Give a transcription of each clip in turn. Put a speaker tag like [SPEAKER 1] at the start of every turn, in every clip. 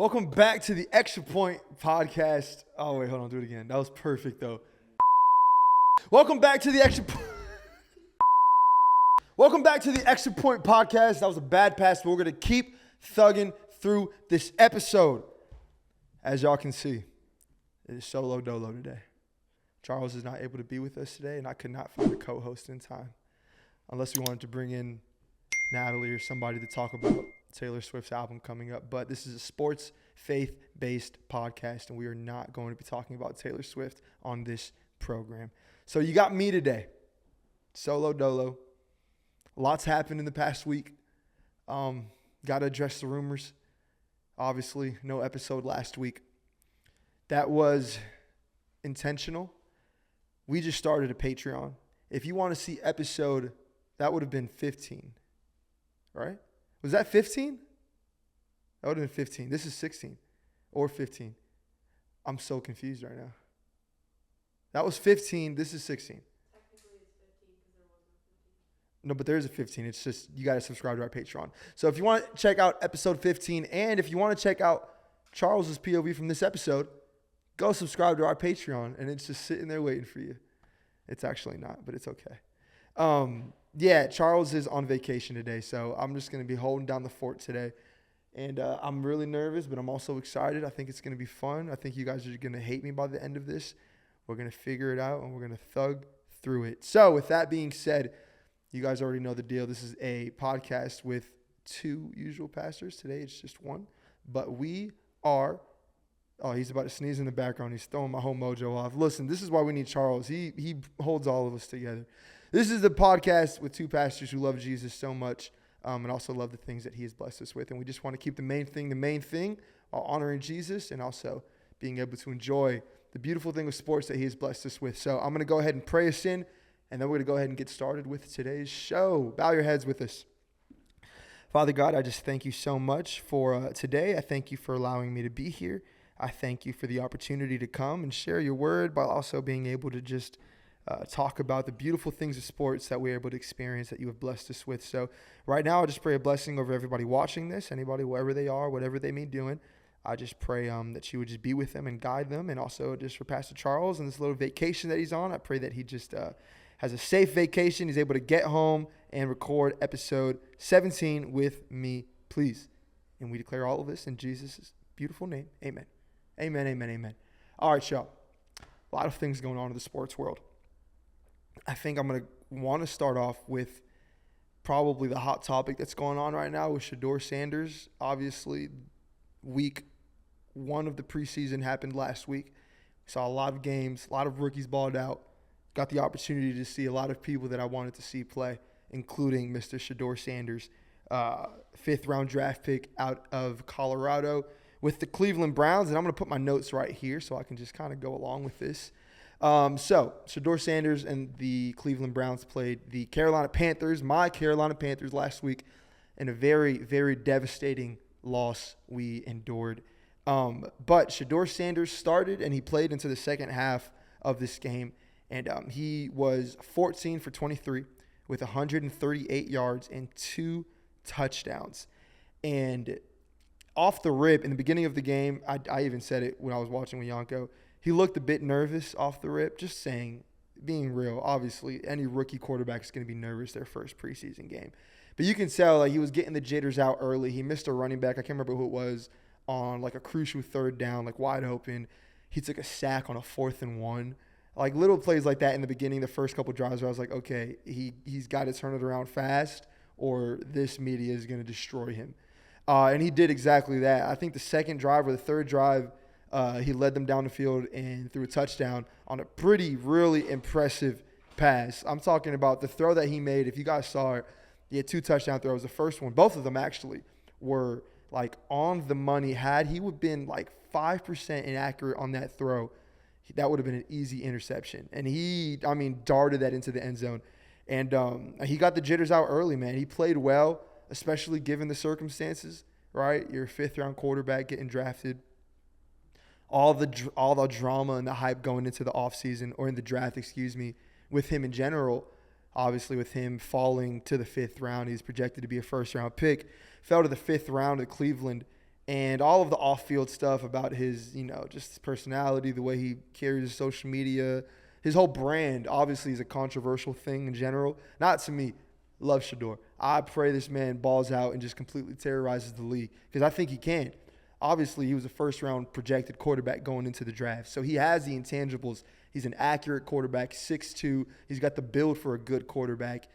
[SPEAKER 1] Welcome back to the Extra Point Podcast. Oh, wait, hold on. Do it again. That was perfect, though. Welcome back to the Extra Point. Welcome back to the Extra Point Podcast. That was a bad pass, but we're going to keep thugging through this episode. As y'all can see, it is solo dolo today. Charles is not able to be with us today, and I could not find a co-host in time. Unless we wanted to bring in Natalie or somebody to talk about Taylor Swift's album coming up. But this is a sports, faith-based podcast, and we are not going to be talking about Taylor Swift on this program. So you got me today. Solo dolo. Lots happened in the past week. Got to address the rumors. Obviously, no episode last week. That was intentional. We just started a Patreon. If you want to see episode, that would have been 15, right? Was that 15? That would have been 15. This is 16 or 15. I'm so confused right now. That was 15. This is 16.
[SPEAKER 2] Technically, it's 15 because there was no 15.
[SPEAKER 1] No, but there is a 15. It's just you got to subscribe to our Patreon. So if you want to check out episode 15 and if you want to check out Charles's POV from this episode, go subscribe to our Patreon, and it's just sitting there waiting for you. It's actually not, but it's okay. Yeah, Charles is on vacation today, so I'm just going to be holding down the fort today. And I'm really nervous, but I'm also excited. I think it's going to be fun. I think you guys are going to hate me by the end of this. We're going to figure it out, and we're going to thug through it. So with that being said, you guys already know the deal. This is a podcast with two usual pastors. Today it's just one. But we are... Oh, he's about to sneeze in the background. He's throwing my whole mojo off. Listen, this is why we need Charles. He holds all of us together. This is the podcast with two pastors who love Jesus so much and also love the things that he has blessed us with. And we just want to keep the main thing, while honoring Jesus and also being able to enjoy the beautiful thing of sports that he has blessed us with. So I'm going to go ahead and pray us in, and then we're going to go ahead and get started with today's show. Bow your heads with us. Father God, I just thank you so much for today. I thank you for allowing me to be here. I thank you for the opportunity to come and share your word, while also being able to just talk about the beautiful things of sports that we're able to experience that you have blessed us with. So right now, I just pray a blessing over everybody watching this, anybody, wherever they are, whatever they may be doing. I just pray that you would just be with them and guide them. And also just for Pastor Charles and this little vacation that he's on, I pray that he just has a safe vacation. He's able to get home and record episode 17 with me, please. And we declare all of this in Jesus' beautiful name. Amen. Amen, amen, amen. All right, y'all. A lot of things going on in the sports world. I think I'm going to want to start off with probably the hot topic that's going on right now with SHOUTOUT Sanders. Obviously, week one of the preseason happened last week. We saw a lot of games, a lot of rookies balled out. Got the opportunity to see a lot of people that I wanted to see play, including Mr. SHOUTOUT Sanders, fifth-round draft pick out of Colorado with the Cleveland Browns. And I'm going to put my notes right here so I can just kind of go along with this. So SHOUTOUT Sanders and the Cleveland Browns played the Carolina Panthers, my Carolina Panthers, last week in a very, very devastating loss we endured. But SHOUTOUT Sanders started, and he played into the second half of this game. And he was 14 for 23 with 138 yards and 2 touchdowns. And off the rip, in the beginning of the game, I even said it when I was watching with Yanko, he looked a bit nervous off the rip, just saying, being real. Obviously, any rookie quarterback is going to be nervous their first preseason game. But you can tell he was getting the jitters out early. He missed a running back. I can't remember who it was on like a crucial third down, like wide open. He took a sack on a 4th and 1. Like little plays like that in the beginning, the first couple drives where I was like, okay, he's got to turn it around fast or this media is going to destroy him. And he did exactly that. I think the second drive or the third drive, he led them down the field and threw a touchdown on a really impressive pass. I'm talking about the throw that he made. If you guys saw it, he had 2 touchdown throws. The first one, both of them actually, were like on the money. Had he would have been like 5% inaccurate on that throw, that would have been an easy interception. And he darted that into the end zone. And he got the jitters out early, man. He played well, especially given the circumstances, right? Your 5th-round quarterback getting drafted. All the drama and the hype going into the offseason, or in the draft, with him in general. Obviously, with him falling to the 5th round, he's projected to be a first-round pick. Fell to the 5th round of Cleveland, and all of the off-field stuff about his, just his personality, the way he carries his social media, his whole brand obviously is a controversial thing in general. Not to me. Love Shedeur. I pray this man balls out and just completely terrorizes the league because I think he can. Obviously, he was a first-round projected quarterback going into the draft, so he has the intangibles. He's an accurate quarterback, 6'2". He's got the build for a good quarterback.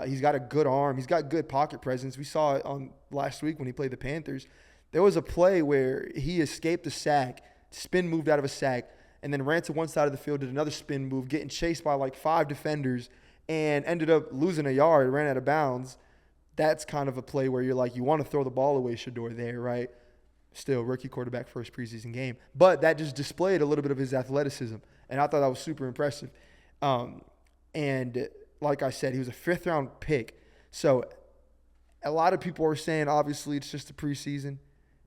[SPEAKER 1] He's got a good arm. He's got good pocket presence. We saw it on last week when he played the Panthers. There was a play where he escaped a sack, spin moved out of a sack, and then ran to one side of the field, did another spin move, getting chased by like 5 defenders, and ended up losing a yard, ran out of bounds. That's kind of a play where you're like, you want to throw the ball away, Shedeur there, right? Still, rookie quarterback, first preseason game. But that just displayed a little bit of his athleticism, and I thought that was super impressive. And like I said, he was a 5th-round pick. So a lot of people are saying, obviously, it's just a preseason.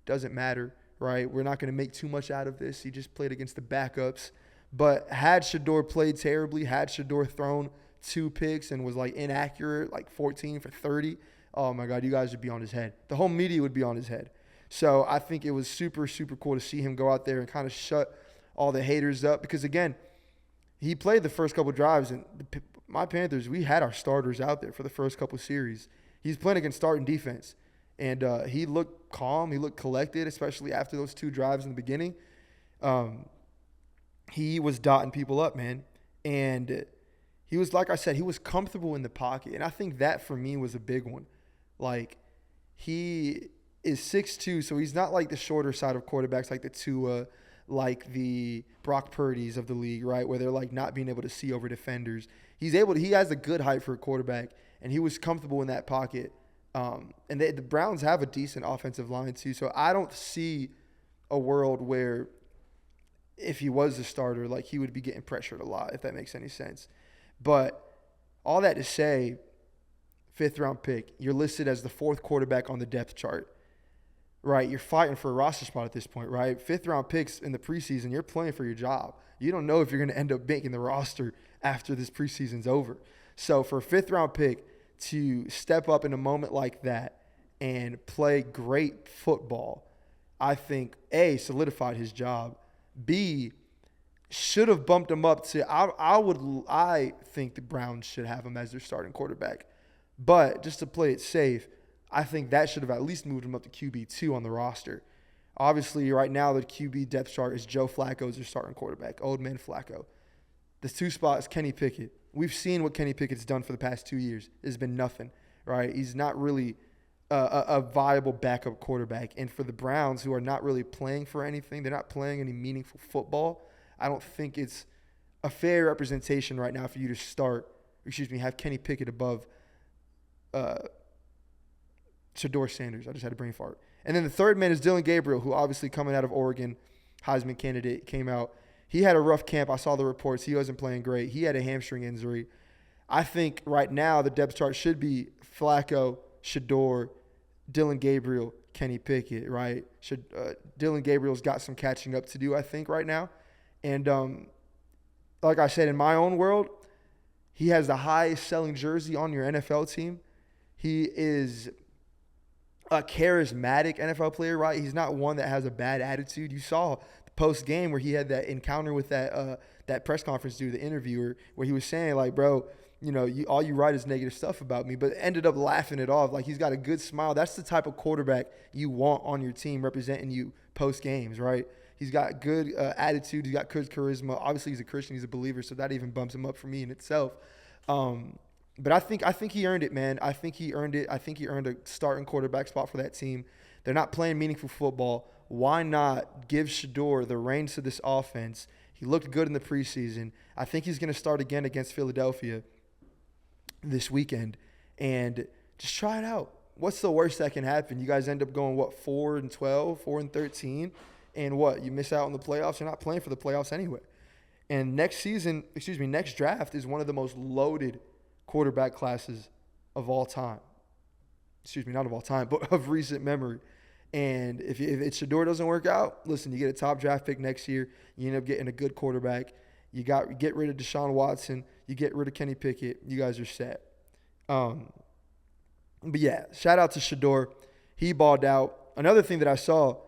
[SPEAKER 1] Doesn't matter, right? We're not going to make too much out of this. He just played against the backups. But had Shedeur played terribly, had Shedeur thrown 2 picks and was like inaccurate, like 14 for 30, oh my God, you guys would be on his head. The whole media would be on his head. So I think it was super, super cool to see him go out there and kind of shut all the haters up because, again, he played the first couple drives, and my Panthers, we had our starters out there for the first couple series. He's playing against starting defense, and he looked calm. He looked collected, especially after those 2 drives in the beginning. He was dotting people up, man, and he was, like I said, he was comfortable in the pocket, and I think that for me was a big one. Like, he is 6'2", so he's not like the shorter side of quarterbacks like the Tua, like the Brock Purdy's of the league, right, where they're like not being able to see over defenders. He has a good height for a quarterback, and he was comfortable in that pocket. And the Browns have a decent offensive line too, so I don't see a world where if he was the starter, like he would be getting pressured a lot, if that makes any sense. But all that to say, 5th-round pick, you're listed as the 4th quarterback on the depth chart, right? You're fighting for a roster spot at this point, right? 5th-round picks in the preseason, you're playing for your job. You don't know if you're going to end up making the roster after this preseason's over. So for a 5th-round pick to step up in a moment like that and play great football, I think, A, solidified his job, B, should have bumped him up to I think the Browns should have him as their starting quarterback. But just to play it safe, I think that should have at least moved him up to QB2 on the roster. Obviously, right now the QB depth chart is Joe Flacco as their starting quarterback, old man Flacco. The 2 spots, Kenny Pickett. We've seen what Kenny Pickett's done for the past 2 years. It's been nothing, right? He's not really a viable backup quarterback. And for the Browns, who are not really playing for anything, they're not playing any meaningful football, I don't think it's a fair representation right now for you to have Kenny Pickett above Shedeur Sanders. I just had a brain fart. And then the 3rd man is Dillon Gabriel, who obviously coming out of Oregon, Heisman candidate, came out. He had a rough camp. I saw the reports. He wasn't playing great. He had a hamstring injury. I think right now the depth chart should be Flacco, Shedeur, Dillon Gabriel, Kenny Pickett, right? Dillon Gabriel's got some catching up to do, I think, right now. And like I said, in my own world, he has the highest selling jersey on your NFL team. He is a charismatic NFL player, right? He's not one that has a bad attitude. You saw the post-game where he had that encounter with that press conference dude, the interviewer, where he was saying, like, bro, all you write is negative stuff about me, but ended up laughing it off. Like, he's got a good smile. That's the type of quarterback you want on your team representing you post-games, right? He's got good attitude. He's got good charisma. Obviously, he's a Christian. He's a believer, so that even bumps him up for me in itself. But I think he earned it, man. I think he earned it. I think he earned a starting quarterback spot for that team. They're not playing meaningful football. Why not give Shedeur the reins to this offense? He looked good in the preseason. I think he's going to start again against Philadelphia this weekend. And just try it out. What's the worst that can happen? You guys end up going, 4-12, 4-13? And what? You miss out on the playoffs? You're not playing for the playoffs anyway. And next draft is one of the most loaded quarterback classes of all time. Not of all time, but of recent memory. And if Shedeur doesn't work out, listen, you get a top draft pick next year. You end up getting a good quarterback. You get rid of Deshaun Watson. You get rid of Kenny Pickett. You guys are set. But yeah, shout out to Shedeur. He balled out. Another thing that I saw,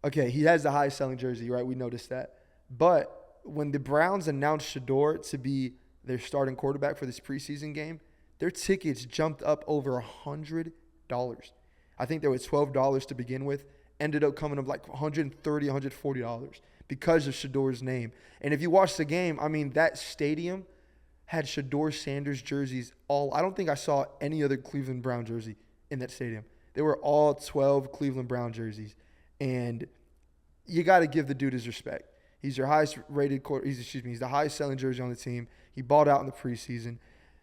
[SPEAKER 1] okay, he has the highest selling jersey, right? We noticed that. But when the Browns announced Shedeur to be their starting quarterback for this preseason game, their tickets jumped up over $100. I think there was $12 to begin with, ended up coming up like $130, $140 because of Shedeur's name. And if you watch the game, I mean, that stadium had Shedeur Sanders jerseys all. I don't think I saw any other Cleveland Brown jersey in that stadium. They were all 12 Cleveland Brown jerseys. And you got to give the dude his respect. He's your highest rated he's the highest selling jersey on the team. He balled out in the preseason.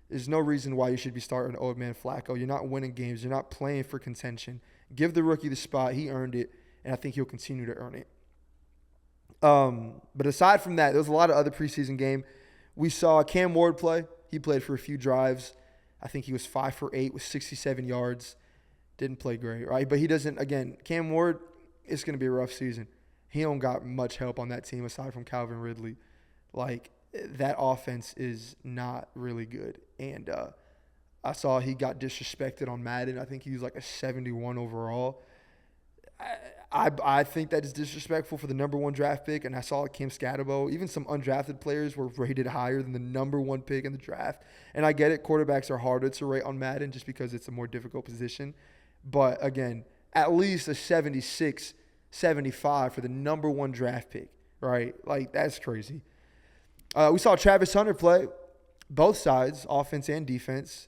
[SPEAKER 1] There's no reason why you should be starting old man Flacco. You're not winning games. You're not playing for contention. Give the rookie the spot. He earned it, and I think he'll continue to earn it. But aside from that, there was a lot of other preseason game. We saw Cam Ward play. He played for a few drives. I think he was 5 for 8 with 67 yards. Didn't play great, right? But he doesn't, again, Cam Ward, it's going to be a rough season. He don't got much help on that team aside from Calvin Ridley. Like, that offense is not really good. And I saw he got disrespected on Madden. I think he was like a 71 overall. I think that is disrespectful for the number 1 draft pick. And I saw Kim Scatterbo. Even some undrafted players were rated higher than the number 1 pick in the draft. And I get it. Quarterbacks are harder to rate on Madden just because it's a more difficult position. But, again, at least a 76, 75 for the number 1 draft pick, right? Like, that's crazy. We saw Travis Hunter play both sides, offense and defense.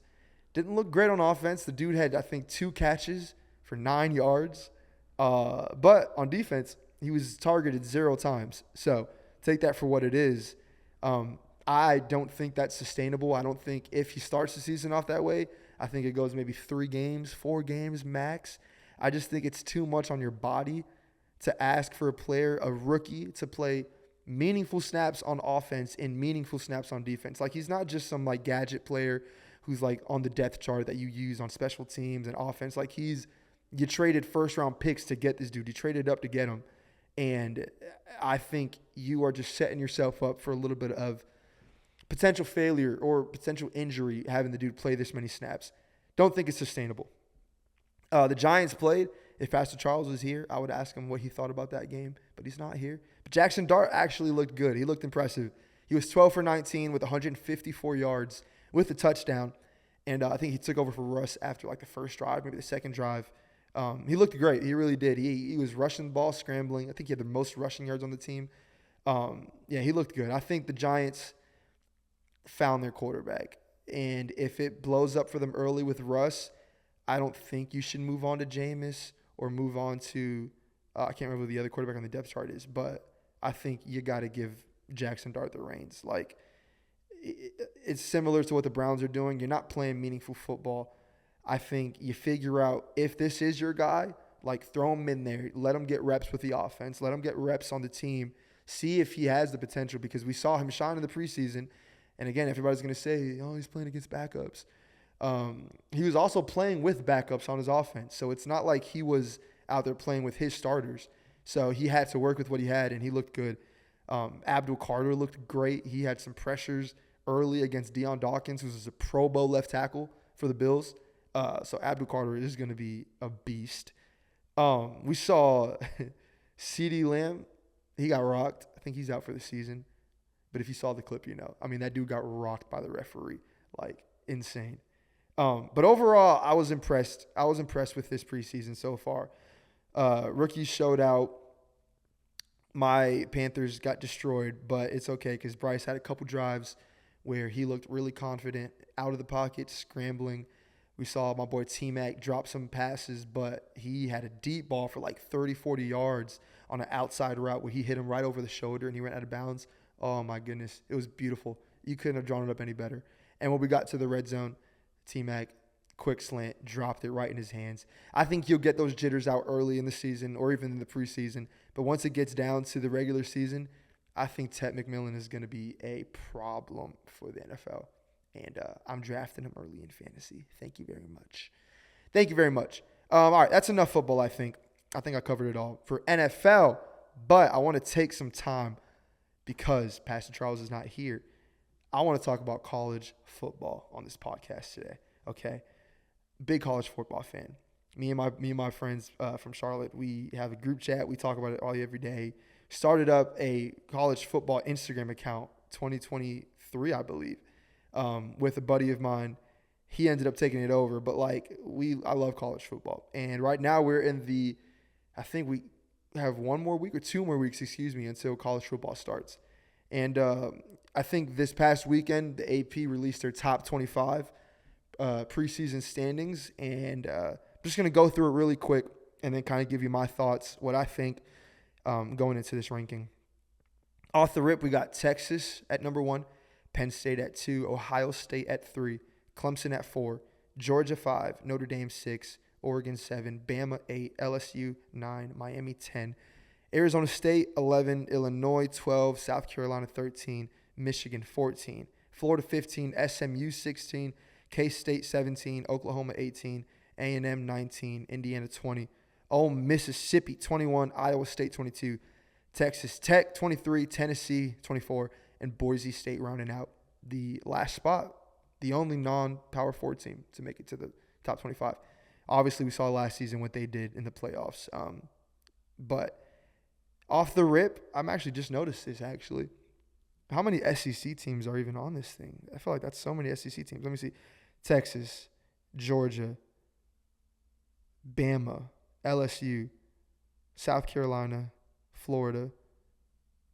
[SPEAKER 1] Didn't look great on offense. The dude had, I think, 2 catches for 9 yards. But on defense, he was targeted 0 times. So take that for what it is. I don't think that's sustainable. I don't think if he starts the season off that way, I think it goes maybe 3 games, 4 games max. I just think it's too much on your body to ask for a player, a rookie, to play meaningful snaps on offense and meaningful snaps on defense. Like, he's not just some, like, gadget player who's, like, on the depth chart that you use on special teams and offense. Like, you traded first-round picks to get this dude. You traded up to get him. And I think you are just setting yourself up for a little bit of potential failure or potential injury having the dude play this many snaps. Don't think it's sustainable. The Giants played. If Pastor Charles was here, I would ask him what he thought about that game, but he's not here. But Jackson Dart actually looked good. He looked impressive. He was 12 for 19 with 154 yards with a touchdown, and I think he took over for Russ after like the first drive, maybe the second drive. He looked great. He really did. He was rushing the ball, scrambling. I think he had the most rushing yards on the team. Yeah, he looked good. I think the Giants found their quarterback, and if it blows up for them early with Russ, I don't think you should move on to Jameis or move on to I can't remember who the other quarterback on the depth chart is, but I think you got to give Jackson Dart the reins. Like, it's similar to what the Browns are doing. You're not playing meaningful football. I think you figure out if this is your guy, like, throw him in there. Let him get reps with the offense. Let him get reps on the team. See if he has the potential, because we saw him shine in the preseason. And, again, everybody's going to say, oh, he's playing against backups. He was also playing with backups on his offense. So it's not like he was out there playing with his starters. So he had to work with what he had, and he looked good. Abdul Carter looked great. He had some pressures early against Deion Dawkins, who's a Pro Bowl left tackle for the Bills. So Abdul Carter is going to be a beast. We saw CeeDee Lamb. He got rocked. I think he's out for the season. But if you saw the clip, you know. I mean, that dude got rocked by the referee. Like, insane. But overall, I was impressed. I was impressed with this preseason so far. Rookies showed out. My Panthers got destroyed, but it's okay because Bryce had a couple drives where he looked really confident, out of the pocket, scrambling. We saw my boy T-Mac drop some passes, but he had a deep ball for like 30, 40 yards on an outside route where he hit him right over the shoulder and he went out of bounds. Oh, my goodness. It was beautiful. You couldn't have drawn it up any better. And when we got to the red zone, T-Mac, quick slant, dropped it right in his hands. I think you'll get those jitters out early in the season or even in the preseason. But once it gets down to the regular season, I think Ted McMillan is going to be a problem for the NFL. And I'm drafting him early in fantasy. Thank you very much. Thank you very much. All right, that's enough football, I think. I think I covered it all for NFL. But I want to take some time because Pastor Charles is not here. I want to talk about college football on this podcast today, okay? Big college football fan. Me and my friends from Charlotte, we have a group chat. We talk about it all every day. Started up a college football Instagram account 2023, I believe, with a buddy of mine. He ended up taking it over, but I love college football. And right now we're in I think we have 1 more week or 2 more weeks, until college football starts. And I think this past weekend, the AP released their top 25 preseason standings. And I'm just going to go through it really quick and then kind of give you my thoughts, what I think going into this ranking. Off the rip, we got Texas at number 1, Penn State at 2, Ohio State at 3, Clemson at 4, Georgia 5, Notre Dame 6, Oregon 7, Bama 8, LSU 9, Miami 10, Arizona State 11, Illinois 12, South Carolina 13, Michigan 14, Florida 15, SMU 16, K-State 17, Oklahoma 18, A&M 19, Indiana 20, Ole Mississippi 21, Iowa State 22, Texas Tech 23, Tennessee 24, and Boise State rounding out the last spot, the only non-Power 4 team to make it to the top 25. Obviously, we saw last season what they did in the playoffs. But off the rip, I'm actually just noticed this, actually. How many SEC teams are even on this thing? I feel like that's so many SEC teams. Let me see. Texas, Georgia, Bama, LSU, South Carolina, Florida,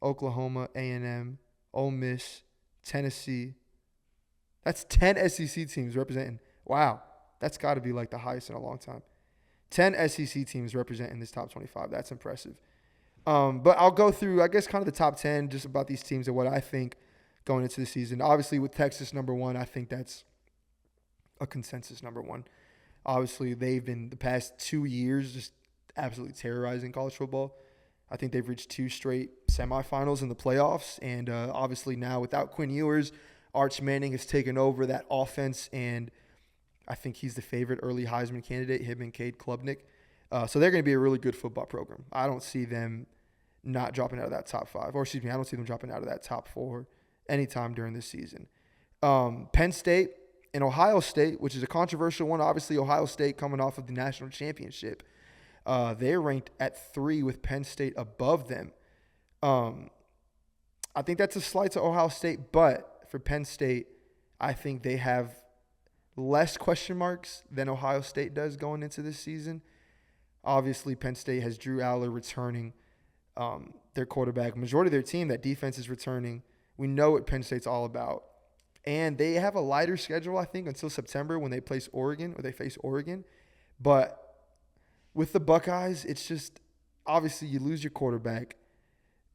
[SPEAKER 1] Oklahoma, A&M, Ole Miss, Tennessee. That's 10 SEC teams representing. Wow, that's got to be the highest in a long time. 10 SEC teams representing this top 25. That's impressive. But I'll go through, I guess, kind of the top 10 just about these teams and what I think going into the season. Obviously, with Texas number 1, I think that's a consensus number 1. Obviously, they've been the past 2 years just absolutely terrorizing college football. I think they've reached 2 straight semifinals in the playoffs. And obviously now without Quinn Ewers, Arch Manning has taken over that offense. And I think he's the favorite early Heisman candidate, him and Cade Klubnik. So they're going to be a really good football program. I don't see them not dropping out of that top 5. Or excuse me, I don't see them dropping out of that top 4 anytime during this season. Penn State and Ohio State, which is a controversial one. Obviously, Ohio State coming off of the national championship. They're ranked at 3 with Penn State above them. I think that's a slight to Ohio State, but for Penn State, I think they have less question marks than Ohio State does going into this season. Obviously, Penn State has Drew Aller returning, their quarterback. Majority of their team, that defense is returning. We know what Penn State's all about. And they have a lighter schedule, I think, until September when they face Oregon. But with the Buckeyes, it's just obviously you lose your quarterback.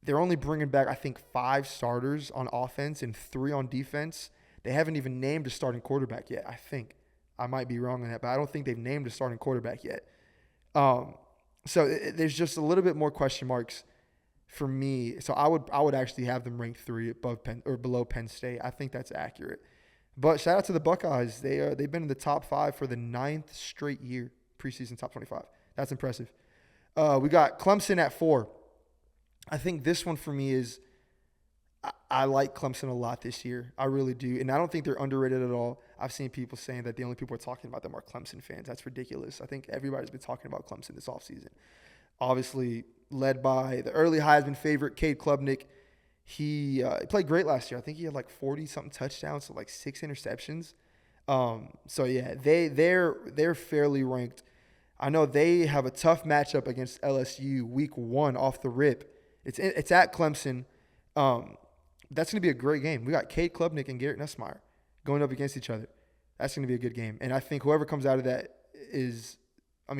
[SPEAKER 1] They're only bringing back, I think, 5 starters on offense and 3 on defense. They haven't even named a starting quarterback yet, I think. I might be wrong on that, but I don't think they've named a starting quarterback yet. So there's just a little bit more question marks for me. So I would actually have them ranked 3 above below Penn State. I think that's accurate. But shout out to the Buckeyes. They've been in the top 5 for the 9th straight year, preseason top 25. That's impressive. We got Clemson at 4. I think this one for me is I like Clemson a lot this year. I really do. And I don't think they're underrated at all. I've seen people saying that the only people who are talking about them are Clemson fans. That's ridiculous. I think everybody's been talking about Clemson this offseason. Obviously, led by the early Heisman favorite, Cade Klubnik. He played great last year. I think he had 40-something touchdowns, so 6 interceptions. So, yeah, they're fairly ranked. I know they have a tough matchup against LSU week 1 off the rip. It's at Clemson. That's going to be a great game. We got Cade Klubnik and Garrett Nussmeier going up against each other. That's going to be a good game. And I think whoever comes out of that I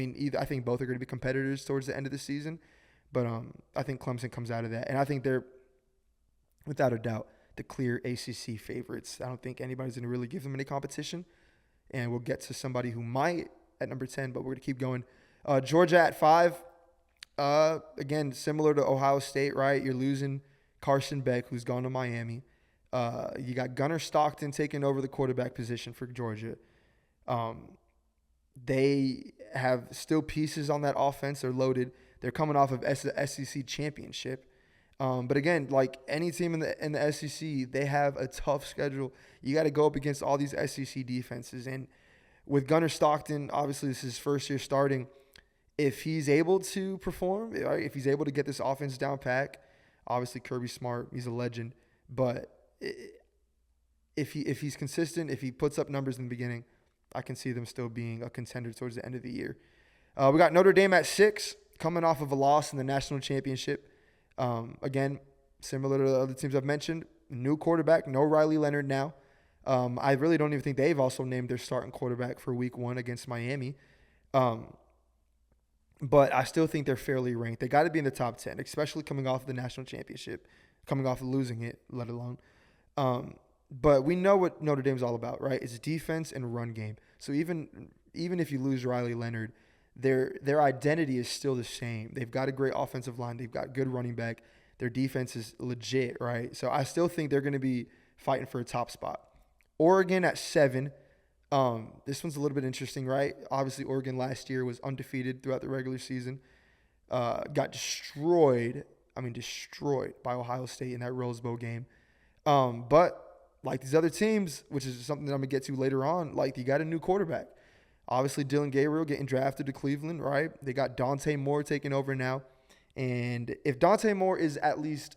[SPEAKER 1] think both are going to be competitors towards the end of the season. But I think Clemson comes out of that. And I think they're, without a doubt, the clear ACC favorites. I don't think anybody's going to really give them any competition. And we'll get to somebody who might at number 10, but we're going to keep going. Georgia at 5. Again, similar to Ohio State, right? You're losing Carson Beck, who's gone to Miami. You got Gunnar Stockton taking over the quarterback position for Georgia. They have still pieces on that offense. They're loaded. They're coming off of the SEC championship. But again, like any team in the SEC, they have a tough schedule. You got to go up against all these SEC defenses. And with Gunnar Stockton, obviously this is his first year starting. If he's able to perform, right, if he's able to get this offense down pack, obviously Kirby's smart, he's a legend. But if he's consistent, if he puts up numbers in the beginning, I can see them still being a contender towards the end of the year. We got Notre Dame at 6, coming off of a loss in the national championship. Again, similar to the other teams I've mentioned, new quarterback, no Riley Leonard now. I really don't even think they've also named their starting quarterback for week 1 against Miami. But I still think they're fairly ranked. They got to be in the top 10, especially coming off the national championship, coming off of losing it, let alone. But we know what Notre Dame's all about, right? It's defense and run game. So even if you lose Riley Leonard, their identity is still the same. They've got a great offensive line. They've got good running back. Their defense is legit, right? So I still think they're going to be fighting for a top spot. Oregon at 7. This one's a little bit interesting, right? Obviously, Oregon last year was undefeated throughout the regular season. Got destroyed by Ohio State in that Rose Bowl game. But like these other teams, which is something that I'm going to get to later on, like you got a new quarterback. Obviously, Dylan Gabriel getting drafted to Cleveland, right? They got Dante Moore taking over now. And if Dante Moore is at least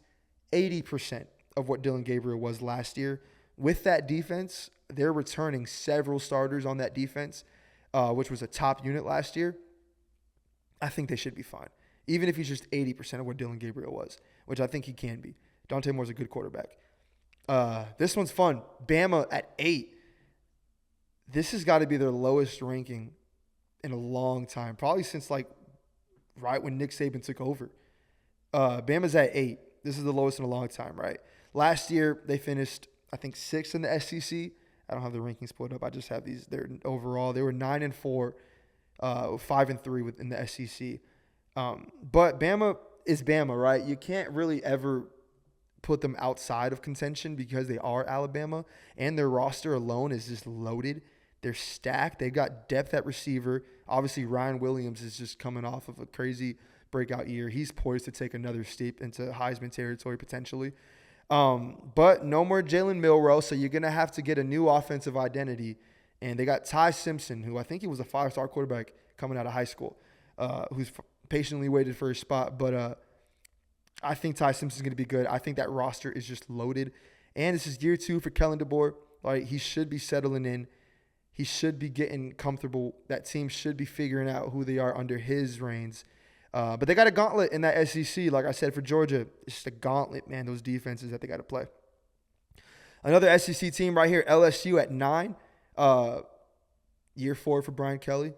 [SPEAKER 1] 80% of what Dylan Gabriel was last year, with that defense, they're returning several starters on that defense, which was a top unit last year. I think they should be fine, even if he's just 80% of what Dylan Gabriel was, which I think he can be. Dante Moore's a good quarterback. This one's fun. Bama at 8. This has got to be their lowest ranking in a long time, probably since right when Nick Saban took over. Bama's at 8. This is the lowest in a long time, right? Last year, they finished, I think, 6th in the SEC. I don't have the rankings pulled up. I just have these. They're overall. They were 9-4, 5-3 within the SEC. But Bama is Bama, right? You can't really ever put them outside of contention because they are Alabama, and their roster alone is just loaded. They're stacked. They've got depth at receiver. Obviously, Ryan Williams is just coming off of a crazy breakout year. He's poised to take another step into Heisman territory potentially. But no more Jalen Milroe, so you're going to have to get a new offensive identity. And they got Ty Simpson, who I think he was a 5-star quarterback coming out of high school, who's patiently waited for his spot. But I think Ty Simpson's going to be good. I think that roster is just loaded. And this is year 2 for Kellen DeBoer. Like, he should be settling in. He should be getting comfortable. That team should be figuring out who they are under his reins. But they got a gauntlet in that SEC, like I said, for Georgia. It's just a gauntlet, man, those defenses that they got to play. Another SEC team right here, LSU at 9. Year 4 for Brian Kelly.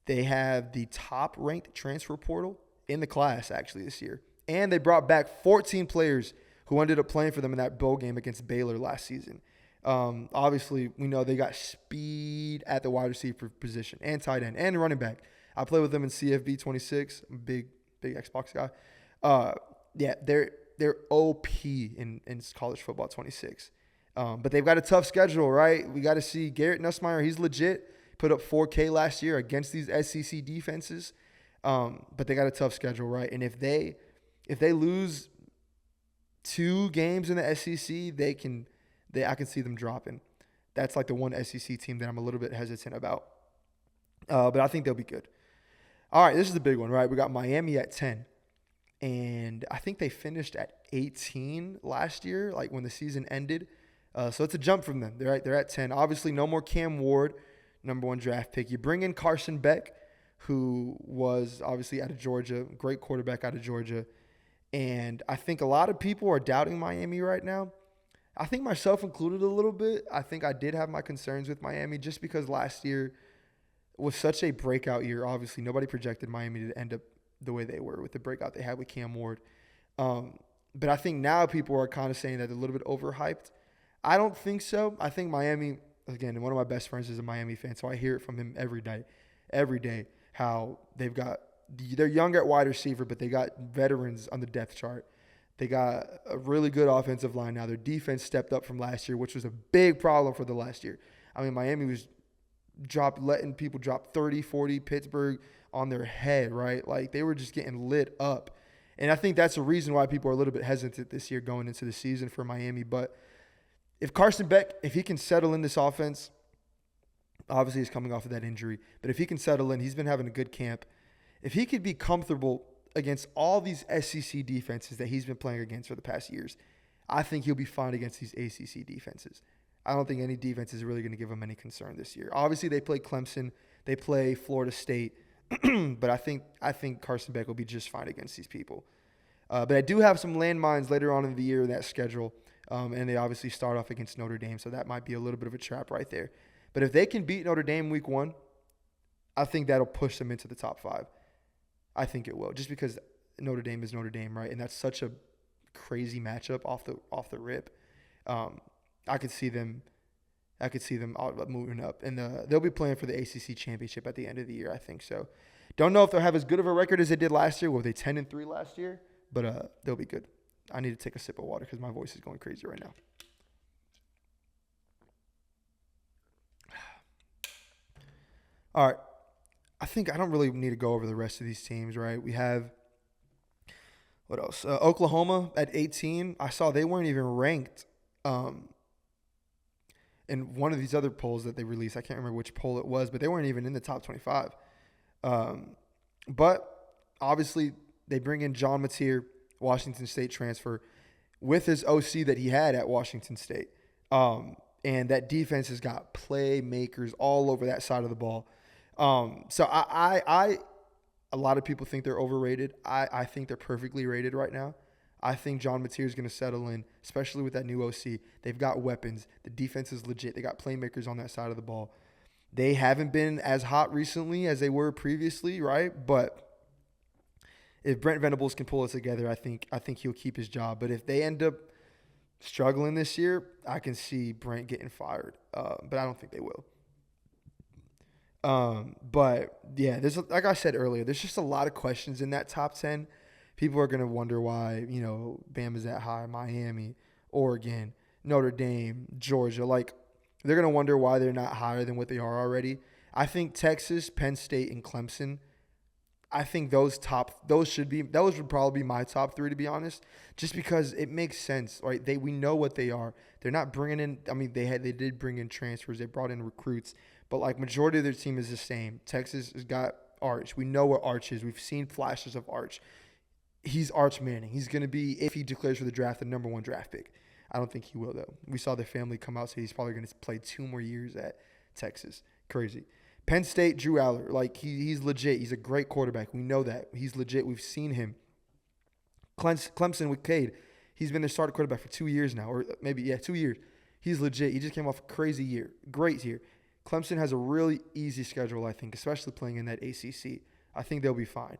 [SPEAKER 1] They have the top-ranked transfer portal in the class, actually, this year. And they brought back 14 players who ended up playing for them in that bowl game against Baylor last season. Obviously, we know they got speed at the wide receiver position and tight end and running back. I play with them in CFB 26. I'm a big Xbox guy. Yeah, they're OP in college football 26. But they've got a tough schedule, right? We got to see Garrett Nussmeier. He's legit. Put up 4K last year against these SEC defenses. But they got a tough schedule, right? And if they lose 2 games in the SEC, I can see them dropping. That's like the one SEC team that I'm a little bit hesitant about. But I think they'll be good. All right, this is the big one, right? We got Miami at 10. And I think they finished at 18 last year, like when the season ended. So it's a jump from them. They're at 10. Obviously, no more Cam Ward, number 1 draft pick. You bring in Carson Beck, who was obviously out of Georgia, great quarterback out of Georgia. And I think a lot of people are doubting Miami right now. I think myself included a little bit. I think I did have my concerns with Miami just because last year was such a breakout year. Obviously, nobody projected Miami to end up the way they were with the breakout they had with Cam Ward. But I think now people are kind of saying that they're a little bit overhyped. I don't think so. I think Miami, again, one of my best friends is a Miami fan, so I hear it from him every day, how they're young at wide receiver, but they got veterans on the depth chart. They got a really good offensive line now. Their defense stepped up from last year, which was a big problem for the last year. I mean, Miami was letting people drop 30, 40, Pittsburgh on their head, right? Like, they were just getting lit up. And I think that's the reason why people are a little bit hesitant this year going into the season for Miami. But if Carson Beck, if he can settle in this offense, Obviously, he's coming off of that injury. But if he can settle in, he's been having a good camp. If he could be comfortable against all these SEC defenses that he's been playing against for the past years, I think he'll be fine against these ACC defenses. I don't think any defense is really going to give him any concern this year. Obviously, they play Clemson. They play Florida State. But I think Carson Beck will be just fine against these people. But I do have some landmines later on in the year in that schedule. And they obviously start off against Notre Dame, so that might be a little bit of a trap right there. But if they can beat Notre Dame week 1, I think that'll push them into the top 5. I think it will, just because Notre Dame is Notre Dame, right? And that's such a crazy matchup off the rip. I could see them moving up, and they'll be playing for the ACC championship at the end of the year. I think so. Don't know if they'll have as good of a record as they did last year. Were they 10-3 last year? But they'll be good. I need to take a sip of water because my voice is going crazy right now. All right. I think I don't really need to go over the rest of these teams, right? We have, what else? Oklahoma at 18. I saw they weren't even ranked in one of these other polls that they released. I can't remember which poll it was, but they weren't even in the top 25. But obviously they bring in John Mateer, Washington State transfer, with his OC that he had at Washington State. And that defense has got playmakers all over that side of the ball. So a lot of people think they're overrated. I think they're perfectly rated right now. I think John Mateer is going to settle in, especially with that new OC. They've got weapons. The defense is legit. They got playmakers on that side of the ball. They haven't been as hot recently as they were previously, right? But if Brent Venables can pull it together, I think he'll keep his job. But if they end up struggling this year, I can see Brent getting fired. But I don't think they will. But yeah, like I said earlier, there's just a lot of questions in that top 10. People are going to wonder why, Bama's that high, Miami, Oregon, Notre Dame, Georgia. Like, they're going to wonder why they're not higher than what they are already. I think Texas, Penn State, and Clemson, I think those would probably be my top 3, to be honest, just because it makes sense, right? We know what they are. They're not bringing in, they did bring in transfers. They brought in recruits, but like majority of their team is the same. Texas has got Arch. We know what Arch is. We've seen flashes of Arch. He's Arch Manning. He's going to be, if he declares for the draft, the number 1 draft pick. I don't think he will, though. We saw their family come out say he's probably going to play 2 more years at Texas. Crazy. Penn State, Drew Aller. Like, he's legit. He's a great quarterback. We know that. He's legit. We've seen him. Clemson with Cade. He's been their starter quarterback for 2 years now, or maybe, 2 years. He's legit. He just came off a crazy year. Great year. Clemson has a really easy schedule, I think, especially playing in that ACC. I think they'll be fine.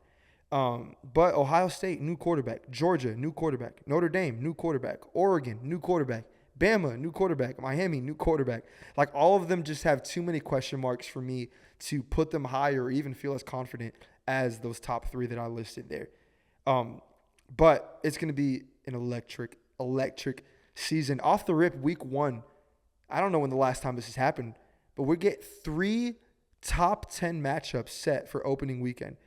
[SPEAKER 1] But Ohio State, new quarterback. Georgia, new quarterback. Notre Dame, new quarterback. Oregon, new quarterback. Bama, new quarterback. Miami, new quarterback. Like, all of them just have too many question marks for me to put them higher or even feel as confident as those top 3 that I listed there. But it's going to be an electric season. Off the rip, week 1. I don't know when the last time this has happened, but we get 3 top 10 matchups set for opening weekend.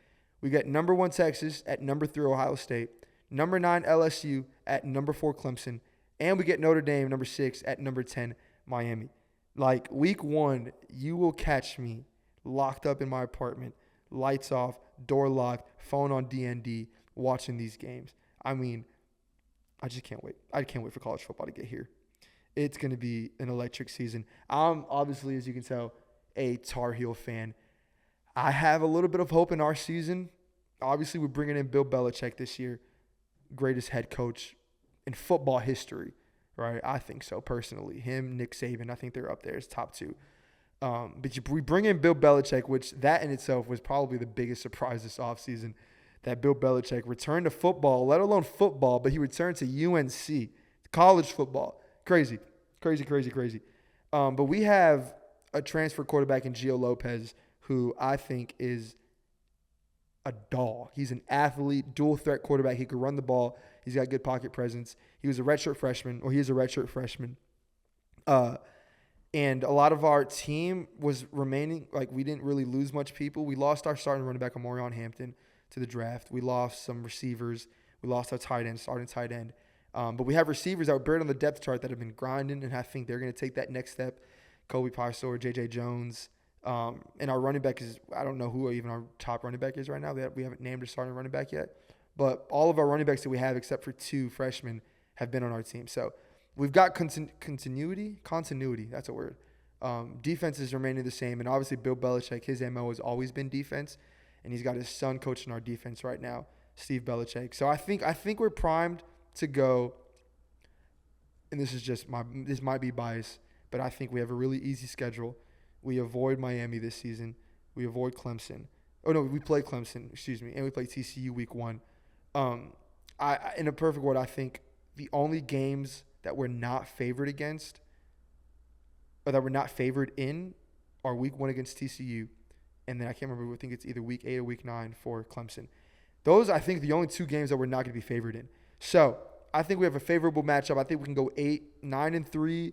[SPEAKER 1] We got number 1 Texas at number 3 Ohio State, number 9 LSU at number 4 Clemson, and we get Notre Dame number 6 at number 10 Miami. Like, week 1, you will catch me locked up in my apartment, lights off, door locked, phone on DND, watching these games. I just can't wait. I can't wait for college football to get here. It's going to be an electric season. I'm obviously, as you can tell, a Tar Heel fan. I have a little bit of hope in our season. Obviously, we're bringing in Bill Belichick this year, greatest head coach in football history, right? I think so, personally. Him, Nick Saban, I think they're up there as top 2. But we bring in Bill Belichick, which that in itself was probably the biggest surprise this offseason, that Bill Belichick returned to football, let alone football, but he returned to UNC, college football. Crazy. But we have a transfer quarterback in Gio Lopez, who I think is a dog. He's an athlete, dual threat quarterback. He could run the ball. He's got good pocket presence. He is a redshirt freshman. And a lot of our team was remaining, like, we didn't really lose much people. We lost our starting running back, Amorion Hampton, to the draft. We lost some receivers. We lost our starting tight end. But we have receivers that were buried on the depth chart that have been grinding, and I think they're going to take that next step. Kobe Pysor, J.J. Jones, And our running back is, I don't know who even our top running back is right now. We haven't named a starting running back yet. But all of our running backs that we have, except for 2 freshmen, have been on our team. So we've got continuity. That's a word. Defense is remaining the same. And obviously Bill Belichick, his MO has always been defense. And he's got his son coaching our defense right now, Steve Belichick. So I think we're primed to go. And this might be bias, but I think we have a really easy schedule. We avoid Miami this season. We avoid Clemson. Oh no, we play Clemson, and we play TCU week 1. In a perfect world, I think the only games that we're not favored against, or that we're not favored in, are week 1 against TCU, and then I can't remember. I think it's either week 8 or week 9 for Clemson. Those, I think, the only 2 games that we're not going to be favored in. So I think we have a favorable matchup. I think we can go 9-3.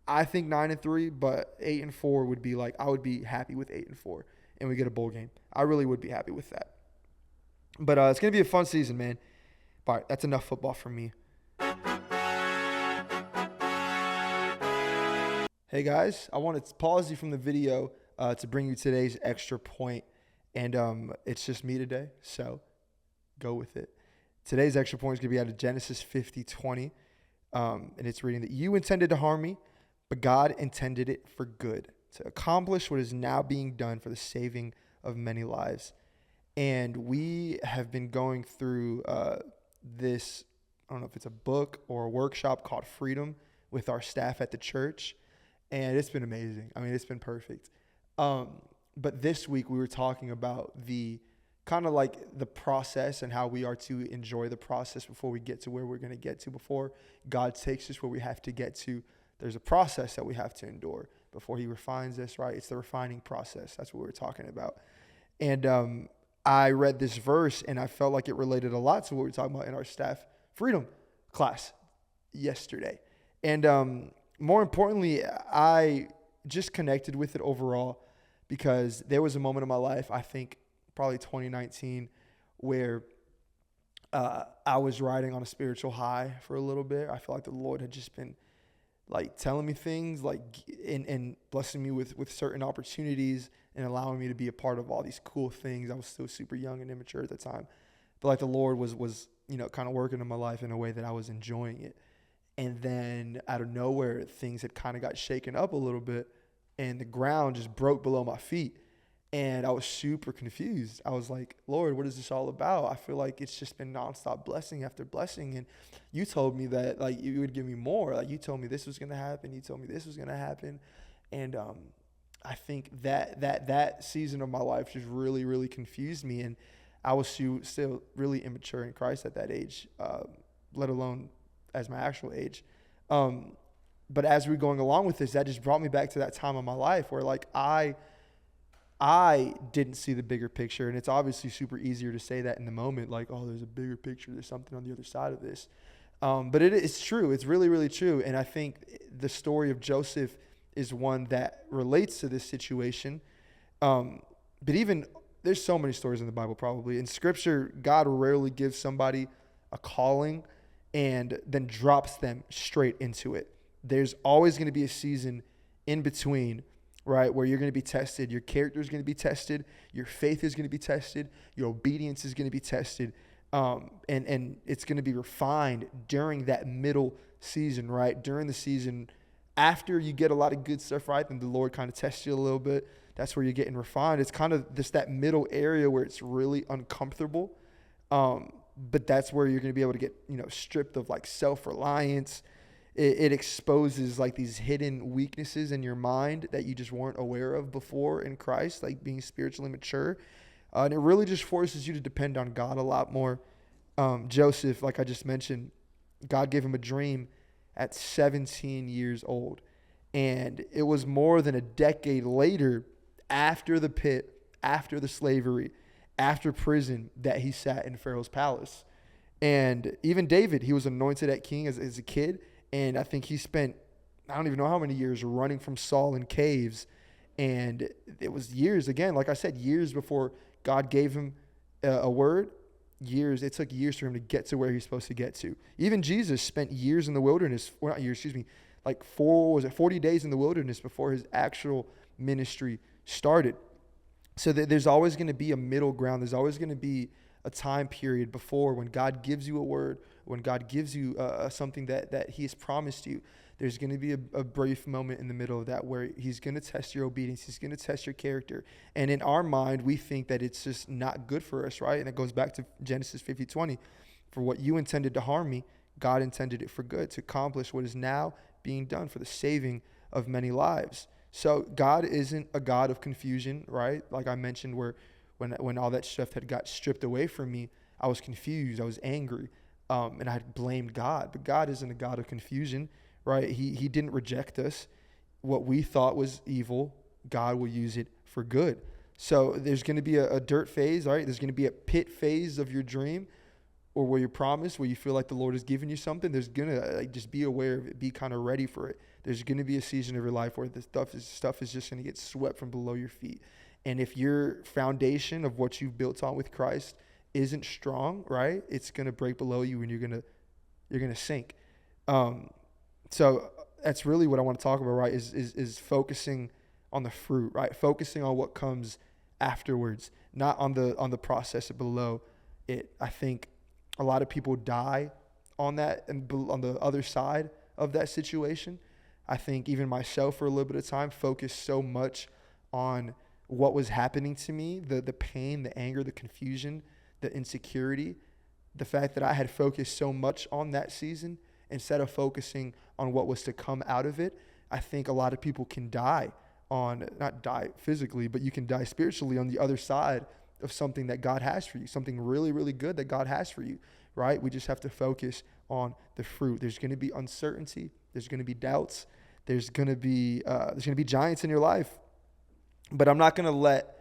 [SPEAKER 1] I think 9-3, but 8-4 would be I would be happy with 8-4, and we get a bowl game. I really would be happy with that. But it's going to be a fun season, man. All right, that's enough football from me. Hey, guys, I want to pause you from the video to bring you today's extra point, and it's just me today, so go with it. Today's extra point is going to be out of Genesis 50:20, and it's reading that you intended to harm me, but God intended it for good, to accomplish what is now being done for the saving of many lives. And we have been going through this, I don't know if it's a book or a workshop called Freedom with our staff at the church. And it's been amazing. I mean, it's been perfect. But this week we were talking about the kind of the process and how we are to enjoy the process before we get to where we're going to get to. Before God takes us where we have to get to, there's a process that we have to endure before he refines us, right? It's the refining process. That's what we were talking about. And I read this verse, and I felt like it related a lot to what we were talking about in our staff freedom class yesterday. And more importantly, I just connected with it overall because there was a moment in my life, I think probably 2019, where I was riding on a spiritual high for a little bit. I feel like the Lord had just been telling me things, and blessing me with certain opportunities and allowing me to be a part of all these cool things. I was still super young and immature at the time, but the Lord was kind of working in my life in a way that I was enjoying it. And then out of nowhere, things had kind of got shaken up a little bit, and the ground just broke below my feet. And I was super confused. I was like, Lord, what is this all about? I feel like it's just been nonstop blessing after blessing. And you told me that you would give me more. You told me this was going to happen. You told me this was going to happen. And I think that season of my life just really, really confused me. And I was still really immature in Christ at that age, let alone as my actual age. But as we're going along with this, that just brought me back to that time of my life where I didn't see the bigger picture. And it's obviously super easier to say that in the moment, oh, there's a bigger picture. There's something on the other side of this. But it's true. It's really, really true. And I think the story of Joseph is one that relates to this situation. But even there's so many stories in the Bible, probably. In Scripture, God rarely gives somebody a calling and then drops them straight into it. There's always going to be a season in between, right, where you're going to be tested. Your character is going to be tested. Your faith is going to be tested. Your obedience is going to be tested. And it's going to be refined during that middle season, right? During the season, after you get a lot of good stuff right, then the Lord kind of tests you a little bit. That's where you're getting refined. It's kind of just that middle area where it's really uncomfortable. But that's where you're going to be able to get, stripped of self-reliance. It exposes these hidden weaknesses in your mind that you just weren't aware of before in Christ, being spiritually mature. And it really just forces you to depend on God a lot more. Joseph, like I just mentioned, God gave him a dream at 17 years old. And it was more than a decade later, after the pit, after the slavery, after prison, that he sat in Pharaoh's palace. And even David, he was anointed at king as a kid. And I think he spent, I don't even know how many years running from Saul in caves. And it was years, again, like I said, years before God gave him a word. It took years for him to get to where he's supposed to get to. Even Jesus spent years in the wilderness, 40 days in the wilderness before his actual ministry started. So there's always going to be a middle ground. There's always going to be a time period before when God gives you a word, when God gives you something that he has promised you. There's going to be a brief moment in the middle of that where he's going to test your obedience. He's going to test your character. And in our mind, we think that it's just not good for us, right? And it goes back to Genesis 50:20. For what you intended to harm me, God intended it for good, to accomplish what is now being done for the saving of many lives. So God isn't a God of confusion, right? Like I mentioned, where when all that stuff had got stripped away from me, I was confused, I was angry, and I had blamed God. But God isn't a God of confusion, right? He didn't reject us. What we thought was evil, God will use it for good. So there's going to be a dirt phase, right? There's going to be a pit phase of your dream, or where you're promised, where you feel like the Lord has given you something. There's going to just be aware of it, be kind of ready for it. There's going to be a season of your life where this stuff is just going to get swept from below your feet. And if your foundation of what you've built on with Christ isn't strong, right, it's going to break below you, and you're going to sink. So that's really what I want to talk about, right, is focusing on the fruit, right? Focusing on what comes afterwards, not on the process below it. I think a lot of people die on that, and on the other side of that situation. I think even myself for a little bit of time focused so much on what was happening to me, the pain, the anger, the confusion, the insecurity, the fact that I had focused so much on that season instead of focusing on what was to come out of it. I think a lot of people can die not die physically, but you can die spiritually on the other side of something that God has for you, something really, really good that God has for you, right? We just have to focus on the fruit. There's going to be uncertainty. There's going to be doubts. There's going to be giants in your life. But I'm not going to let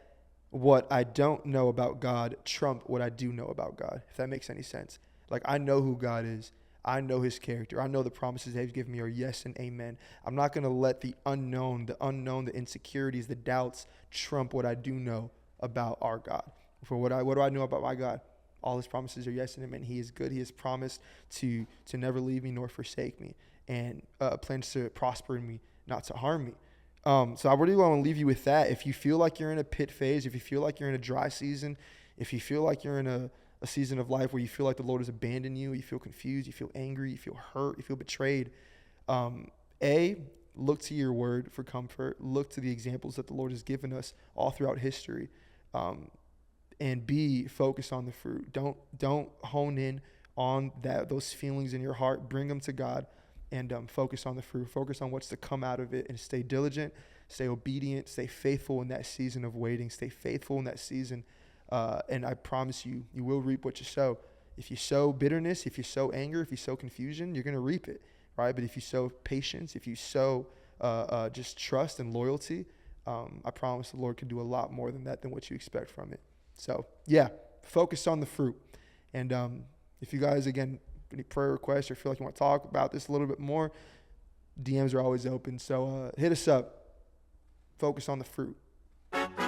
[SPEAKER 1] what I don't know about God trump what I do know about God, if that makes any sense. Like, I know who God is. I know his character. I know the promises that he's given me are yes and amen. I'm not going to let the unknown, the insecurities, the doubts trump what I do know about our God. For what do I know about my God? All his promises are yes and amen. He is good. He has promised to never leave me nor forsake me, and plans to prosper in me, not to harm me. So I really want to leave you with that. If you feel like you're in a pit phase, if you feel like you're in a dry season, if you feel like you're in a season of life where you feel like the Lord has abandoned you, you feel confused, you feel angry, you feel hurt, you feel betrayed, look to your word for comfort. Look to the examples that the Lord has given us all throughout history. And B, focus on the fruit. Don't hone in on those feelings in your heart. Bring them to God, and focus on the fruit. Focus on what's to come out of it, and stay diligent, stay obedient, stay faithful in that season of waiting. Stay faithful in that season, and I promise you, you will reap what you sow. If you sow bitterness, if you sow anger, if you sow confusion, you're going to reap it, right? But if you sow patience, if you sow just trust and loyalty, I promise the Lord can do a lot more than what you expect from it. So, yeah, focus on the fruit. And if you guys, again, any prayer requests or feel like you want to talk about this a little bit more, DMs are always open. So hit us up. Focus on the fruit. I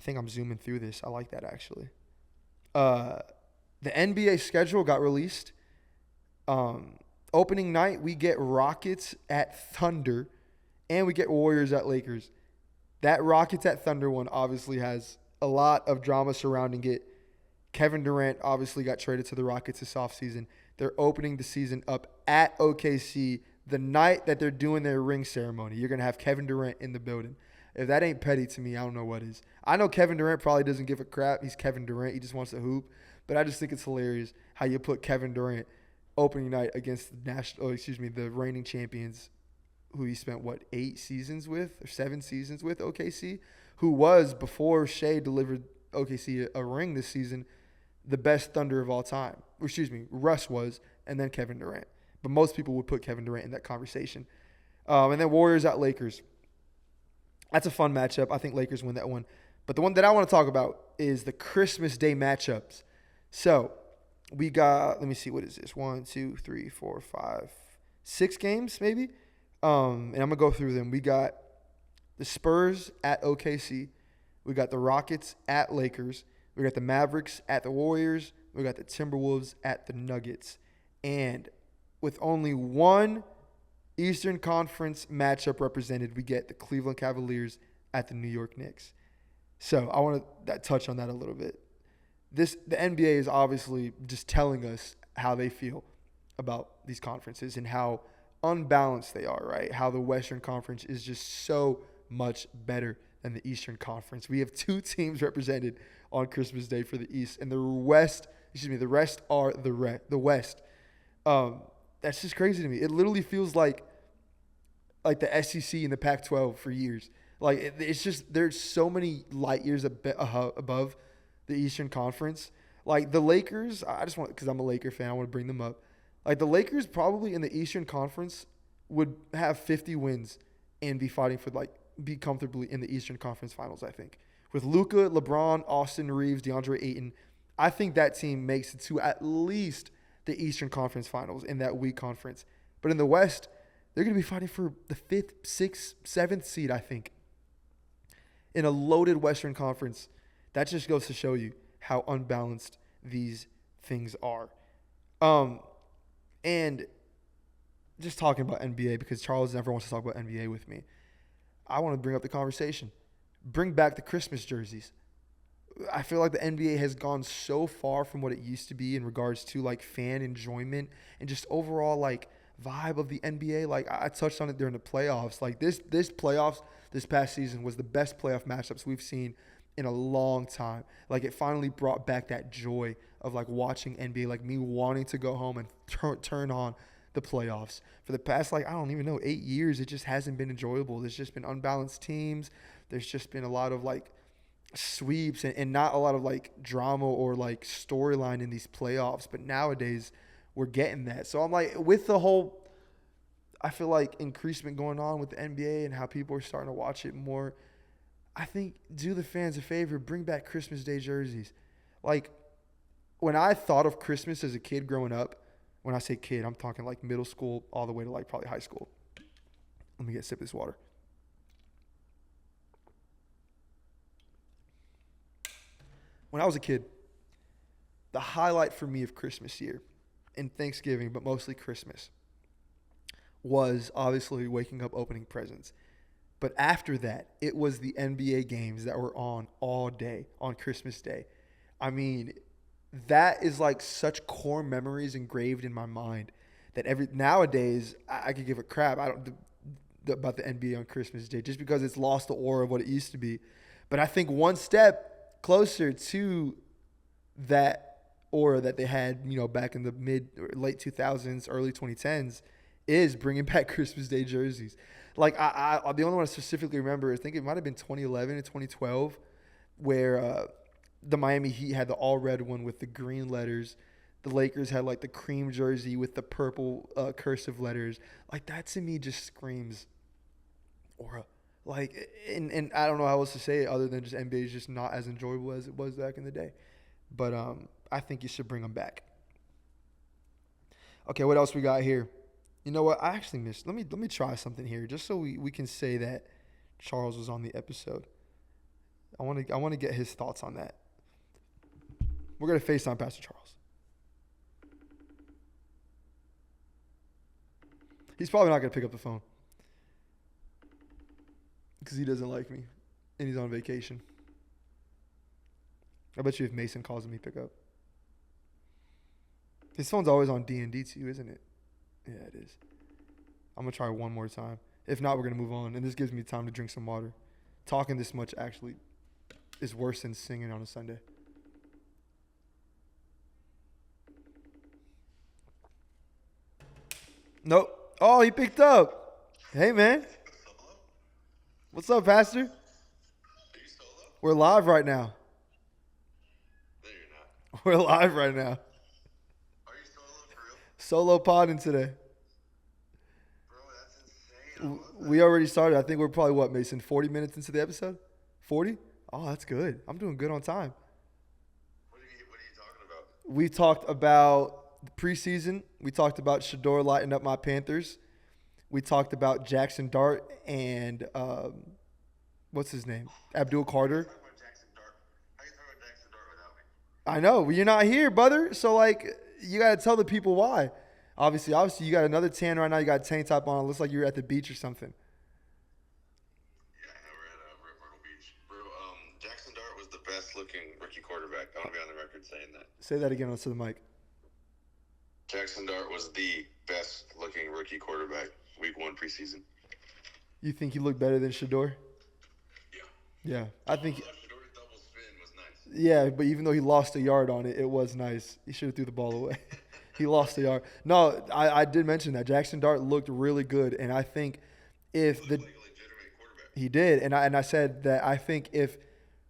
[SPEAKER 1] think I'm zooming through this. I like that, actually. The NBA schedule got released. Opening night, we get Rockets at Thunder, and we get Warriors at Lakers. That Rockets at Thunder one obviously has a lot of drama surrounding it. Kevin Durant obviously got traded to the Rockets this offseason. They're opening the season up at OKC the night that they're doing their ring ceremony. You're going to have Kevin Durant in the building. If that ain't petty to me, I don't know what is. I know Kevin Durant probably doesn't give a crap. He's Kevin Durant. He just wants to hoop. But I just think it's hilarious how you put Kevin Durant opening night against the reigning champions, who he spent, 7 seasons with OKC, who was, before Shea delivered OKC a ring this season, the best Thunder of all time. Russ was, and then Kevin Durant. But most people would put Kevin Durant in that conversation. And then Warriors at Lakers. That's a fun matchup. I think Lakers win that one. But the one that I want to talk about is the Christmas Day matchups. So we got, let me see, what is this? 1, 2, 3, 4, 5, 6 games maybe? And I'm going to go through them. We got the Spurs at OKC. We got the Rockets at Lakers. We got the Mavericks at the Warriors. We got the Timberwolves at the Nuggets. And with only one Eastern Conference matchup represented, we get the Cleveland Cavaliers at the New York Knicks. So I want to touch on that a little bit. The NBA is obviously just telling us how they feel about these conferences and how unbalanced they are, right? How the Western Conference is just so much better than the Eastern Conference. We have two teams represented on Christmas Day for the East, and the rest are the West. That's just crazy to me. It literally feels like the SEC and the Pac-12 for years. Like it's just there's so many light years above the Eastern Conference. Like the Lakers, because I'm a Laker fan, I want to bring them up. Like the Lakers probably in the Eastern Conference would have 50 wins and be fighting for be comfortably in the Eastern Conference Finals, I think. With Luka, LeBron, Austin Reeves, DeAndre Ayton, I think that team makes it to at least the Eastern Conference Finals in that weak conference. But in the West, they're going to be fighting for the 5th, 6th, 7th seed, I think. In a loaded Western Conference, that just goes to show you how unbalanced these things are. And just talking about NBA, because Charles never wants to talk about NBA with me, I want to bring up the conversation. Bring back the Christmas jerseys. I feel like the NBA has gone so far from what it used to be in regards to fan enjoyment and just overall vibe of the NBA. I touched on it during the playoffs. This playoffs this past season was the best playoff matchups we've seen in a long time. It finally brought back that joy of watching NBA, me wanting to go home and turn on the playoffs. For the past I don't even know 8 years, it just hasn't been enjoyable. There's just been unbalanced teams. There's just been a lot of sweeps and not a lot of drama or storyline in these playoffs. But nowadays we're getting that. So I'm with the whole, I feel increasement going on with the NBA and how people are starting to watch it more. I think do the fans a favor, bring back Christmas Day jerseys. When I thought of Christmas as a kid growing up, when I say kid, I'm talking middle school all the way to probably high school. Let me get a sip of this water. When I was a kid, the highlight for me of Christmas year and Thanksgiving, but mostly Christmas, was obviously waking up opening presents. But after that, it was the NBA games that were on all day on Christmas Day. I mean, that is such core memories engraved in my mind that nowadays I could give a crap about the NBA on Christmas Day just because it's lost the aura of what it used to be. But I think one step closer to that aura that they had, back in the late 2000s, early 2010s, is bringing back Christmas Day jerseys. I the only one I specifically remember, I think it might have been 2011 and 2012, where the Miami Heat had the all-red one with the green letters. The Lakers had the cream jersey with the purple cursive letters. That to me just screams aura. And I don't know how else to say it other than just NBA is just not as enjoyable as it was back in the day. But I think you should bring them back. Okay, what else we got here? You know what? I actually missed. Let me try something here just so we can say that Charles was on the episode. I want to get his thoughts on that. We're going to FaceTime Pastor Charles. He's probably not going to pick up the phone because he doesn't like me and he's on vacation. I bet you if Mason calls him, he pick up. His phone's always on D&D too, isn't it? Yeah, it is. I'm going to try one more time. If not, we're going to move on. And this gives me time to drink some water. Talking this much actually is worse than singing on a Sunday. Nope. Oh, he picked up. Hey, man. What's up, Pastor?
[SPEAKER 3] Are you solo?
[SPEAKER 1] We're live right now.
[SPEAKER 3] No, you're not.
[SPEAKER 1] We're live right now.
[SPEAKER 3] Are you solo for real?
[SPEAKER 1] Solo podding today.
[SPEAKER 3] Bro, that's insane. I love that.
[SPEAKER 1] We already started. I think we're probably, what, Mason, 40 minutes into the episode? 40? Oh, that's good. I'm doing good on time.
[SPEAKER 3] What are you talking about?
[SPEAKER 1] We talked about the preseason. We talked about SHOUTOUT lighting up my Panthers. We talked about Jackson Dart and what's his name? Abdul Carter.
[SPEAKER 3] Talk about Jackson Dart. How you talk about Jackson Dart without me?
[SPEAKER 1] I know. Well, you're not here, brother. So, you got to tell the people why. Obviously, you got another tan right now. You got a tank top on. It looks like you're at the beach or something.
[SPEAKER 3] Yeah, I know we're at Myrtle Beach. Bro, Jackson Dart was the best looking rookie quarterback. I want to be on the record saying that.
[SPEAKER 1] Say that again to the mic.
[SPEAKER 3] Jackson Dart was the best looking rookie quarterback week 1 preseason.
[SPEAKER 1] You think he looked better than Shedeur?
[SPEAKER 3] Yeah.
[SPEAKER 1] Yeah, I think.
[SPEAKER 3] Shedeur double spin was nice.
[SPEAKER 1] Yeah, but even though he lost a yard on it, it was nice. He should have threw the ball away. He lost a yard. No, I did mention that Jackson Dart looked really good, and I think if
[SPEAKER 3] He
[SPEAKER 1] the
[SPEAKER 3] looked like a legitimate quarterback.
[SPEAKER 1] he did, and I said that I think if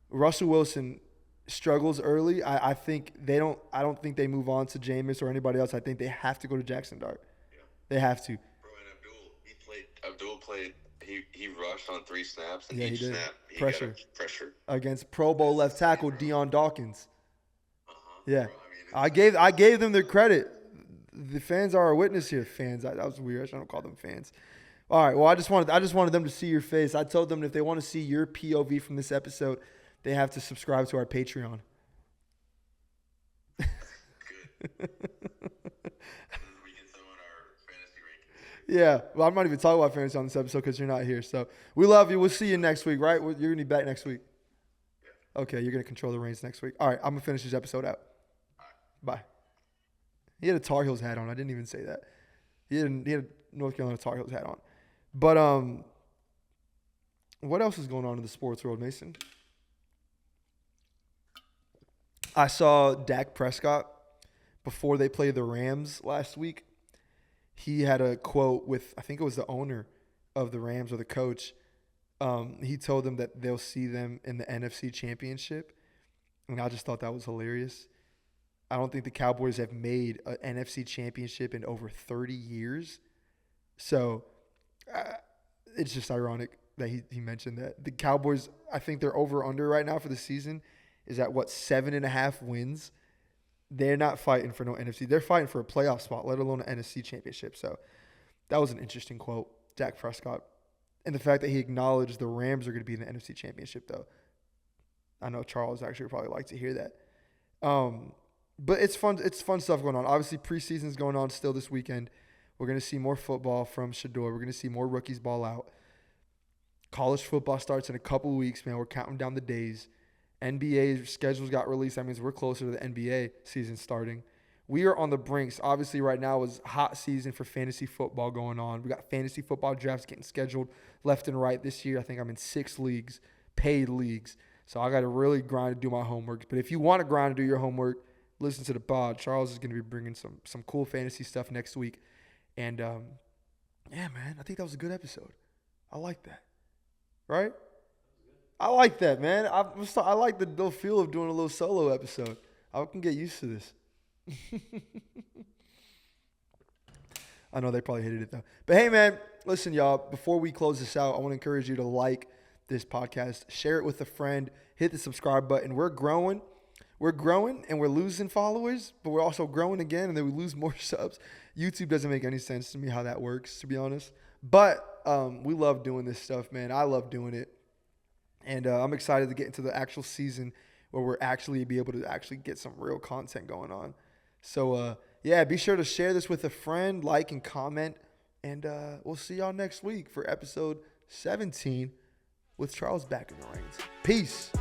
[SPEAKER 1] Russell Wilson struggles early, I don't think they move on to Jameis or anybody else. I think they have to go to Jackson Dart.
[SPEAKER 3] Yeah.
[SPEAKER 1] They have to.
[SPEAKER 3] Bro, and Abdul played. He rushed on 3 snaps, and
[SPEAKER 1] Yeah, he
[SPEAKER 3] each
[SPEAKER 1] did.
[SPEAKER 3] snap he
[SPEAKER 1] Pressure.
[SPEAKER 3] got a pressure.
[SPEAKER 1] Against Pro Bowl left tackle Deion Dawkins. Yeah,
[SPEAKER 3] Bro, I mean,
[SPEAKER 1] I gave them their credit. The fans are a witness here. Fans, that was weird. I shouldn't call them fans. All right. Well, I just wanted them to see your face. I told them if they want to see your POV from this episode, they have to subscribe to our Patreon.
[SPEAKER 3] good. We can throw in our fantasy rankings.
[SPEAKER 1] Yeah. Well, I'm not even talking about fantasy on this episode because you're not here. So we love you. We'll see you next week, right? You're going to be back next week.
[SPEAKER 3] Yeah.
[SPEAKER 1] Okay. You're going to control the reins next week. All right. I'm going to finish this episode out. Bye. He had a Tar Heels hat on. I didn't even say that. He had a North Carolina Tar Heels hat on. But what else is going on in the sports world, Mason? I saw Dak Prescott before they played the Rams last week. He had a quote with, I think it was the owner of the Rams or the coach. He told them that they'll see them in the NFC Championship. And I just thought that was hilarious. I don't think the Cowboys have made an NFC Championship in over 30 years. So it's just ironic that he mentioned that. The Cowboys, I think they're over-under right now for the season is at, 7.5 wins. They're not fighting for no NFC. They're fighting for a playoff spot, let alone an NFC Championship. So that was an interesting quote, Dak Prescott. And the fact that he acknowledged the Rams are going to be in the NFC Championship, though. I know Charles actually would probably like to hear that. But it's fun. It's fun stuff going on. Obviously, preseason is going on still this weekend. We're going to see more football from Shedeur. We're going to see more rookies ball out. College football starts in a couple of weeks, man. We're counting down the days. NBA schedules got released. That means we're closer to the NBA season starting. We are on the brinks. Obviously, right now is hot season for fantasy football going on. We got fantasy football drafts getting scheduled left and right this year. I think I'm in 6 leagues, paid leagues. So I got to really grind to do my homework. But if you want to grind and do your homework, listen to the pod. Charles is going to be bringing some cool fantasy stuff next week. And, yeah, man, I think that was a good episode. I like that. Right? I like that, man. I like the feel of doing a little solo episode. I can get used to this. I know they probably hated it, though. But, hey, man, listen, y'all, before we close this out, I want to encourage you to like this podcast, share it with a friend, hit the subscribe button. We're growing. We're growing and we're losing followers, but we're also growing again and then we lose more subs. YouTube doesn't make any sense to me how that works, to be honest. But we love doing this stuff, man. I love doing it. And I'm excited to get into the actual season where we're actually be able to actually get some real content going on. So, yeah, be sure to share this with a friend, like and comment. And we'll see y'all next week for episode 17 with Charles back in the reins. Peace.